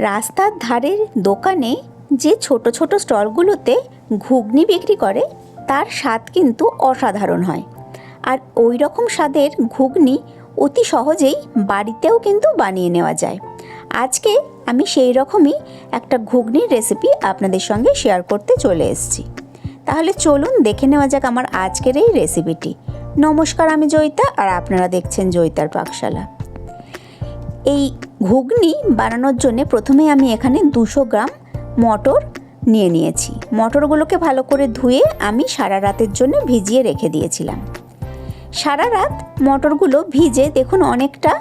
রাস্তার ধারের দোকানে যে ছোট ছোট স্টলগুলোতে ঘুগনি বিক্রি করে তার স্বাদ কিন্তু অসাধারণ হয়। আর ওই রকম স্বাদের ঘুগনি অতি সহজেই বাড়িতেও কিন্তু বানিয়ে নেওয়া যায়। আজকে আমি সেই রকমই একটা ঘুগনির রেসিপি আপনাদের সঙ্গে শেয়ার করতে চলে এসেছি। তাহলে চলুন দেখে নেওয়া যাক আমার আজকের এই রেসিপিটি। নমস্কার, আমি জয়িতা আর আপনারা দেখছেন জয়িতার পাকশালা। এই ঘুগনি বানানোর জন্য প্রথমে আমি এখানে 200 গ্রাম মটর নিয়ে নিয়েছি। মটরগুলোকে ভালো করে ধুয়ে আমি সারা রাতের জন্য ভিজিয়ে রেখে দিয়েছিলাম। সারা রাত মটরগুলো ভিজে দেখুন অনেকটা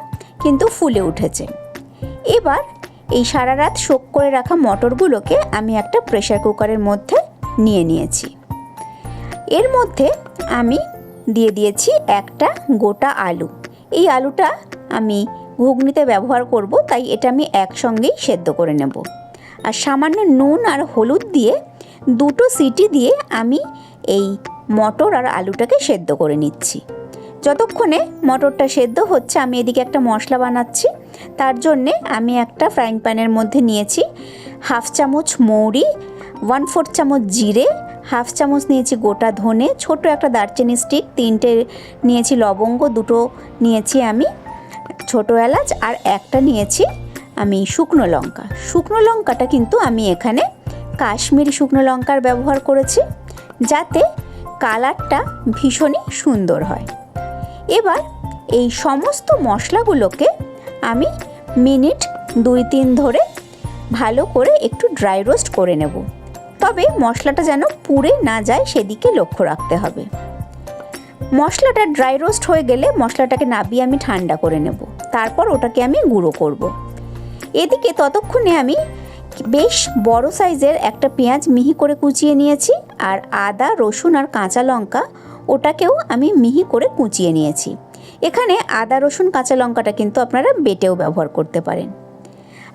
কিন্তু ফুলে উঠেছে। এবার এই সারা রাত সোক করে রাখা মটরগুলোকে আমি একটা প্রেসার কুকারের মধ্যে নিয়ে নিয়েছি। এর মধ্যে আমি দিয়ে দিয়েছি একটা গোটা আলু। এই আলুটা আমি ঘুগনিতে ব্যবহার করব, তাই এটা আমি একসঙ্গেই সেদ্ধ করে নেব। আর সামান্য নুন আর হলুদ দিয়ে 2টো সিটি দিয়ে আমি এই মটর আর আলুটাকে সেদ্ধ করে নিচ্ছি। যতক্ষণে মটরটা সেদ্ধ হচ্ছে আমি এদিকে একটা মশলা বানাচ্ছি। তার জন্যে আমি একটা ফ্রাইং প্যানের মধ্যে নিয়েছি 1/2 চামচ মৌরি, 1/4 চামচ জিরে, 1/2 চামচ নিয়েছি গোটা ধনে, ছোট একটা দারচিনি স্টিক, 3টে নিয়েছি লবঙ্গ, 2টো নিয়েছি আমি ছোটো এলাচ, আর একটা নিয়েছি আমি শুকনো লঙ্কা। শুকনো লঙ্কাটা কিন্তু আমি এখানে কাশ্মীরি শুকনো লঙ্কার ব্যবহার করেছি, যাতে কালারটা ভীষণই সুন্দর হয়। এবার এই সমস্ত মশলাগুলোকে আমি মিনিট 2-3 ধরে ভালো করে একটু ড্রাই রোস্ট করে নেব। তবে মশলাটা যেন পুড়ে না যায় সেদিকে লক্ষ্য রাখতে হবে। মশলাটা ড্রাই রোস্ট হয়ে গেলে মশলাটাকে নাবিয়ে আমি ঠান্ডা করে নেব, তারপর ওটাকে আমি গুঁড়ো করব। এদিকে ততক্ষণে আমি বেশ বড় সাইজের একটা পেঁয়াজ মিহি করে কুচিয়ে নিয়েছি, আর আদা, রসুন আর কাঁচা লঙ্কা ওটাকেও আমি মিহি করে কুচিয়ে নিয়েছি। এখানে আদা, রসুন, কাঁচা লঙ্কাটা কিন্তু আপনারা বেটেও ব্যবহার করতে পারেন।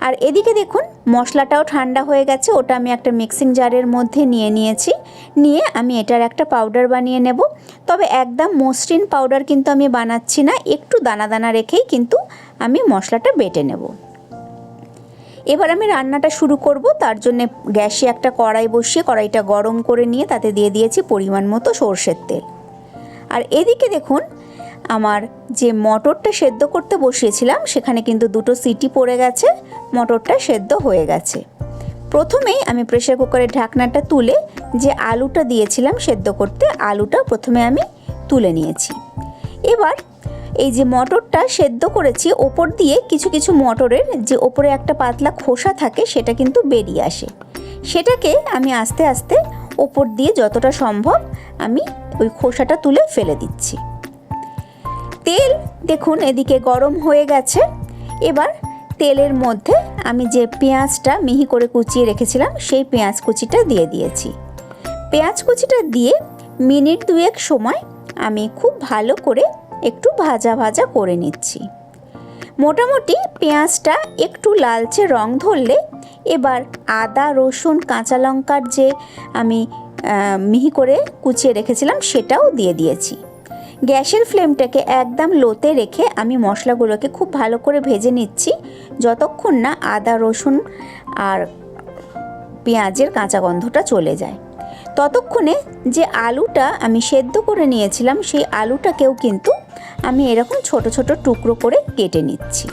আর এদিকে দেখুন মশলাটাও ঠান্ডা হয়ে গেছে, ওটা আমি একটা মিক্সিং জারের মধ্যে নিয়েছি। নিয়ে আমি এটার একটা পাউডার বানিয়ে নেব। তবে একদম মসৃণ পাউডার কিন্তু আমি বানাচ্ছি না, একটু দানা দানা রেখেই কিন্তু আমি মশলাটা বেটে নেব। এবার আমি রান্নাটা শুরু করব। তার জন্য গ্যাসে একটা কড়াই বসিয়ে কড়াইটা গরম করে নিয়ে তাতে দিয়ে দিয়েছি পরিমাণ মতো সর্ষের তেল। আর এদিকে দেখুন আমার যে মটরটা সেদ্ধ করতে বসিয়েছিলাম সেখানে কিন্তু 2টো সিটি পড়ে গেছে, মটরটা সেদ্ধ হয়ে গেছে। প্রথমেই আমি প্রেসার কুকারের ঢাকনাটা তুলে যে আলুটা দিয়েছিলাম সেদ্ধ করতে, আলুটা প্রথমে আমি তুলে নিয়েছি। এবার এই যে মটরটা সেদ্ধ করেছি ওপর দিয়ে কিছু কিছু মটরের যে ওপরে একটা পাতলা খোসা থাকে সেটা কিন্তু বেরিয়ে আসে, সেটাকে আমি আস্তে আস্তে ওপর দিয়ে যতটা সম্ভব আমি ওই খোসাটা তুলে ফেলে দিচ্ছি। তেল দেখুন এদিকে গরম হয়ে গেছে। এবার তেলের মধ্যে আমি যে পেঁয়াজটা মিহি করে কুচিয়ে রেখেছিলাম সেই পেঁয়াজ কুচিটা দিয়ে দিয়েছি। পেঁয়াজ কুচিটা দিয়ে মিনিট 2 সময় আমি খুব ভালো করে একটু ভাজা ভাজা করে নিচ্ছি। মোটামুটি পেঁয়াজটা একটু লালচে রং ধরলে এবার আদা, রসুন, কাঁচা লঙ্কার যে আমি মিহি করে কুচিয়ে রেখেছিলাম সেটাও দিয়ে দিয়েছি। গ্যাসের ফ্লেমটাকে একদম লোতে রেখে আমি মশলাগুলোকে খুব ভালো করে ভেজে নিচ্ছি, যতক্ষণ না আদা, রসুন আর পেঁয়াজের কাঁচা গন্ধটা চলে যায়। ততক্ষণে যে আলুটা আমি সেদ্ধ করে নিয়েছিলাম সেই আলুটাকেও কিন্তু আমি এরকম ছোট ছোট টুকরো করে কেটে নিচ্ছি।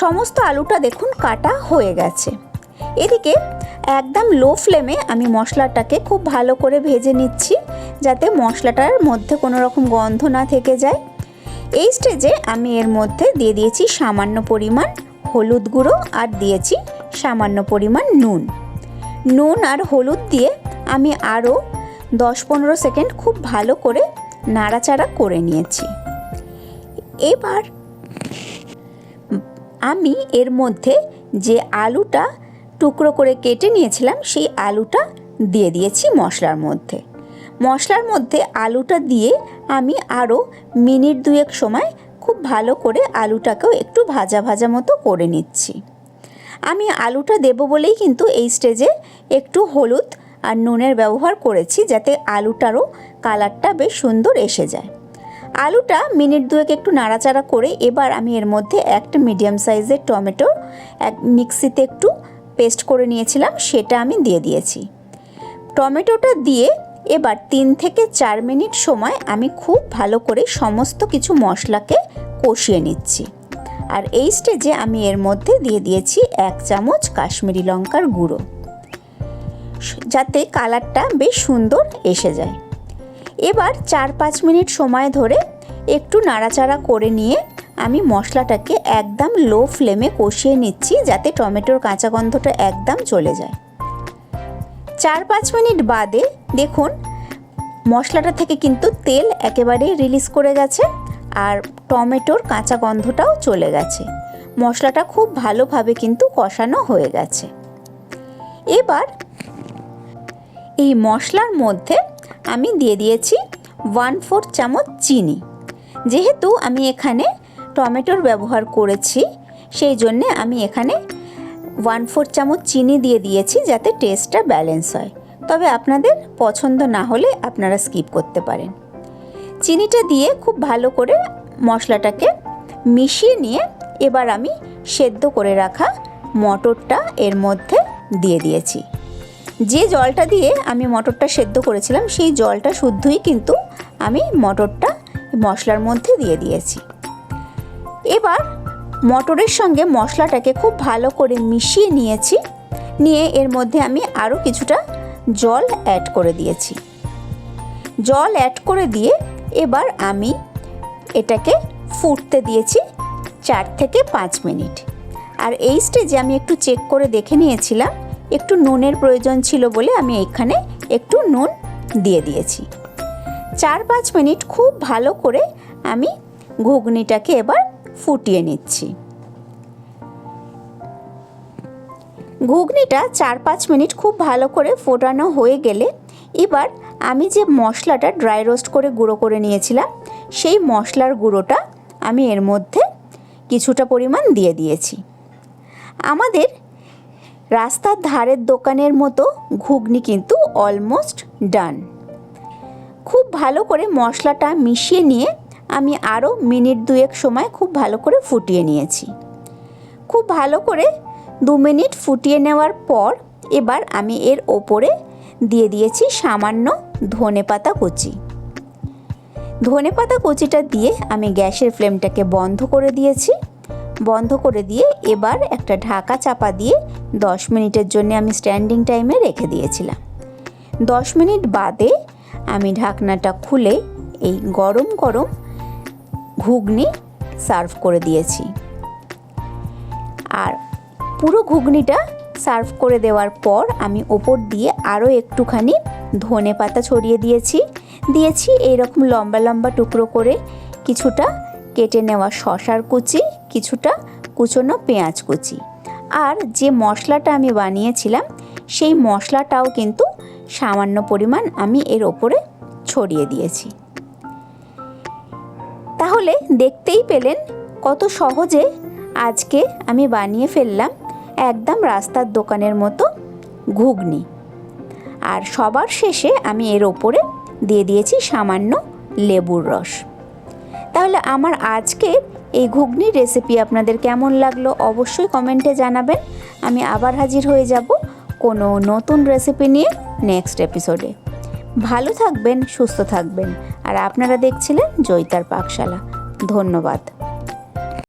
সমস্ত আলুটা দেখুন কাটা হয়ে গেছে। এদিকে একদম লো ফ্লেমে আমি মশলাটাকে খুব ভালো করে ভেজে নিচ্ছি, যাতে মশলাটার মধ্যে কোনো রকম গন্ধ না থেকে যায়। এই স্টেজে আমি এর মধ্যে দিয়ে দিয়েছি সামান্য পরিমাণ হলুদ গুঁড়ো আর দিয়েছি সামান্য পরিমাণ নুন আর হলুদ দিয়ে আমি আরও 10-15 সেকেন্ড খুব ভালো করে নাড়াচাড়া করে নিয়েছি। এবার আমি এর মধ্যে যে আলুটা টুকরো করে কেটে নিয়েছিলাম সেই আলুটা দিয়ে দিয়েছি মশলার মধ্যে। মশলার মধ্যে আলুটা দিয়ে আমি আরও মিনিট 2 সময় খুব ভালো করে আলুটাকেও একটু ভাজা ভাজা মতো করে নিচ্ছি। আমি আলুটা দেব বলেই কিন্তু এই স্টেজে একটু হলুদ আর নুনের ব্যবহার করেছি, যাতে আলুটারও কালারটা বেশ সুন্দর এসে যায়। আলুটা মিনিট দুয়েক একটু নাড়াচাড়া করে এবার আমি এর মধ্যে একটা মিডিয়াম সাইজের টমেটো মিক্সিতে একটু পেস্ট করে নিয়েছিলাম, সেটা আমি দিয়ে দিয়েছি। টমেটোটা দিয়ে এবার 3 থেকে 4 মিনিট সময় আমি খুব ভালো করে সমস্ত কিছু মশলাকে কষিয়ে নিচ্ছি। আর এই স্টেজে আমি এর মধ্যে দিয়ে দিয়েছি 1 চামচ কাশ্মীরি লঙ্কার গুঁড়ো, যাতে কালারটা বেশ সুন্দর এসে যায়। এবার 4-5 মিনিট সময় ধরে একটু নাড়াচাড়া করে নিয়ে আমি মশলাটাকে একদম লো ফ্লেমে কষিয়ে নিচ্ছি, যাতে টমেটোর কাঁচা গন্ধটা একদম চলে যায়। 4-5 মিনিট বাদে দেখুন মশলাটা থেকে কিন্তু তেল একেবারেই রিলিজ করে গেছে আর টমেটোর কাঁচা গন্ধটাও চলে গেছে। মশলাটা খুব ভালোভাবে কিন্তু কষানো হয়ে গেছে। এবার এই মশলার মধ্যে আমি দিয়ে দিয়েছি 1/4 চামচ চিনি। যেহেতু আমি এখানে টমেটোর ব্যবহার করেছি সেই জন্যে আমি এখানে 1/4 চামচ চিনি দিয়ে দিয়েছি, যাতে টেস্টটা ব্যালেন্স হয়। তবে আপনাদের পছন্দ না হলে আপনারা স্কিপ করতে পারেন। চিনিটা দিয়ে খুব ভালো করে মশলাটাকে মিশিয়ে নিয়ে এবার আমি সেদ্ধ করে রাখা মটরটা এর মধ্যে দিয়ে দিয়েছি। যে জলটা দিয়ে আমি মটরটা সেদ্ধ করেছিলাম সেই জলটা শুদ্ধই কিন্তু আমি মটরটা মশলার মধ্যে দিয়ে দিয়েছি। এবার মটরের সঙ্গে মশলাটাকে খুব ভালো করে মিশিয়ে নিয়েছি, নিয়ে এর মধ্যে আমি আরও কিছুটা জল অ্যাড করে দিয়েছি। জল অ্যাড করে দিয়ে এবার আমি এটাকে ফুটতে দিয়েছি 4 থেকে 5 মিনিট। আর এই স্টেজে আমি একটু চেক করে দেখে নিয়েছিলাম, একটু নুনের প্রয়োজন ছিল বলে আমি এখানে একটু নুন দিয়ে দিয়েছি। 4-5 মিনিট খুব ভালো করে আমি ঘুগনিটাকে এবার ফুটিয়ে নিচ্ছি। ঘুগনিটা 4-5 মিনিট খুব ভালো করে ফোটানো হয়ে গেলে এবার আমি যে মশলাটা ড্রাই রোস্ট করে গুঁড়ো করে নিয়েছিলাম সেই মশলার গুঁড়োটা আমি এর মধ্যে কিছুটা পরিমাণ দিয়ে দিয়েছি। আমাদের রাস্তার ধারের দোকানের মতো ঘুগনি কিন্তু অলমোস্ট ডান। খুব ভালো করে মশলাটা মিশিয়ে নিয়ে আমি আরও মিনিট দুয়েক সময় খুব ভালো করে ফুটিয়ে নিয়েছি। খুব ভালো করে 2 মিনিট ফুটিয়ে নেওয়ার পর এবার আমি এর ওপরে দিয়ে দিয়েছি সামান্য ধনেপাতা কুচি। ধনেপাতা কুচিটা দিয়ে আমি গ্যাসের ফ্লেমটাকে বন্ধ করে দিয়েছি। বন্ধ করে দিয়ে এবার একটা ঢাকা চাপা দিয়ে 10 মিনিটের জন্য আমি স্ট্যান্ডিং টাইমে রেখে দিয়েছিলাম। 10 মিনিট বাদে আমি ঢাকনাটা খুলে এই গরম গরম ঘুগনি সার্ভ করে দিয়েছি। আর পুরো ঘুগনিটা সার্ভ করে দেওয়ার পর আমি ওপর দিয়ে আরও একটুখানি ধনেপাতা ছড়িয়ে দিয়েছি এইরকম লম্বা লম্বা টুকরো করে কিছুটা কেটে নেওয়া শসার কুচি, কিছুটা কুচনো পেঁয়াজ কুচি। আর যে মশলাটা আমি বানিয়েছিলাম সেই মশলাটাও কিন্তু সামান্য পরিমাণ আমি এর ওপরে ছড়িয়ে দিয়েছি। তাহলে দেখতেই পেলেন কত সহজে আজকে আমি বানিয়ে ফেললাম একদম রাস্তার দোকানের মতো ঘুগনি। আর সবার শেষে আমি এর ওপরে দিয়ে দিয়েছি সামান্য লেবুর রস। তাহলে আমার আজকের এই ঘুগনির রেসিপি আপনাদের কেমন লাগলো অবশ্যই কমেন্টে জানাবেন। আমি আবার হাজির হয়ে যাব কোনো নতুন রেসিপি নিয়ে নেক্সট এপিসোডে। ভালো থাকবেন, সুস্থ থাকবেন। আর আপনারা দেখছিলেন জয়িতার পাকশালা। ধন্যবাদ।